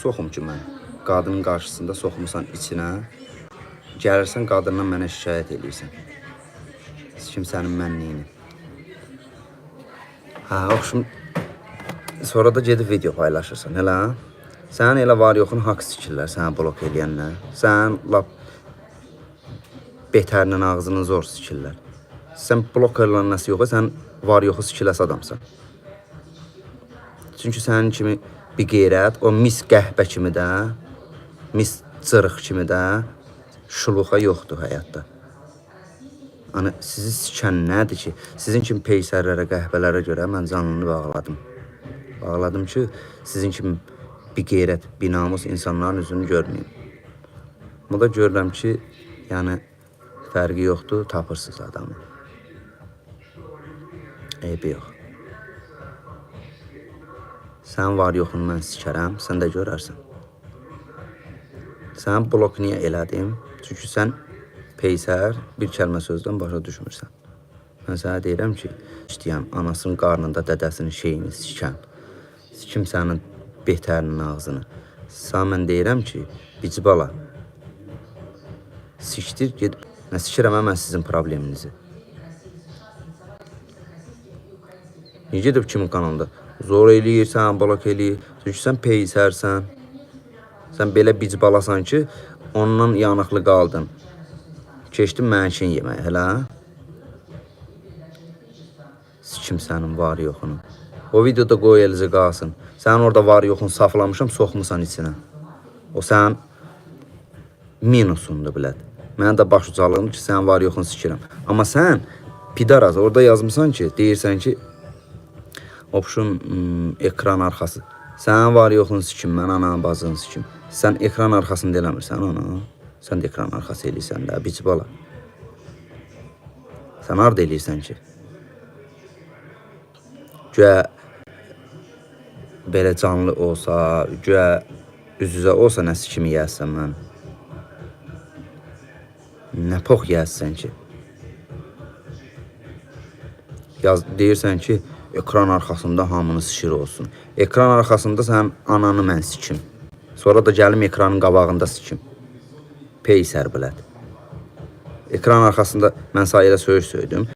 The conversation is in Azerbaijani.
Soxum ki mən. Qadının qarşısında soxmusan içinə. Gəlirsən qadından mənə şikayət edirsən. Sikim sənin mənliyini. Oxşum. Sonra da gedib video paylaşırsan, elə? Sən elə var yoxun haqq sikirlər, səni blok eləyənlər. Sən lap betərinin ağzını zor sikirlər. Sən blok elənnəsi yox, sən var yoxu sikiləs adamsan. Çünki sənin kimi bir qeyrət, o mis qəhbə kimi də, mis cırıq kimi də şuluğa yoxdur həyatda. Hani sizi sikən nədir ki? Sizin kimi peysərlərə, qəhbələrə görə mən canını bağladım. Bağladım ki, sizin kimi bir qeyrət, bir namus insanların üzünü görməyim. Bu da görürəm ki, yəni fərqi yoxdur, tapırsınız adamı. Eybi yox. Sən var yoxunu mən sikərəm, sən də görərsən. Sən blok niyə elədim? Çünki sən peysər bir kəlmə sözdən başa düşmürsən. Mən sənə deyirəm ki, işləyəm, anasının qarnında dədəsinin şeyini sikən. Sikim sənin betərinin ağzını. Sən mən deyirəm ki, bici bala, sikdir, gedib. Nə sikirəm, mən sizin probleminizi. Niyə gedib kimin kanalında? Zor eləyir, sən blok eləyir. Çünki sən peysərsən. Sən belə bici balasan ki, ondan yanıqlı qaldın. Keçdin mənşin yeməyə, hələ? Sikim sənin var yoxunu. O videoda qoy eləcə qalsın. Sən orada var yoxunu saflamışam, soxmusan içinə. O sən minusundur bilət. Mən də baş ucalığım ki, sən var yoxunu sikirəm. Amma sən pidaraz orada yazmışsan ki, deyirsən ki, opşun ekran arxası. Sən var yoxunu sikim, mən ananın bazını sikim. Sən ekran arxasını eləmirsən onu. Sən də ekran arxası eləyirsən də, bici bala. Sən harada eləyirsən ki? Güya belə canlı olsa, güya üz-üzə olsa nə sikimi yəyəsən mən. Nə pox yəyəsən ki? Deyirsən ki, ekran arxasında hamını sikir olsun. Ekran arxasında sən ananı mən sikim. Sonra da gəlim ekranın qabağında sikim. Peysər bilət. Ekran arxasında mən sayıda söyüş söydüm.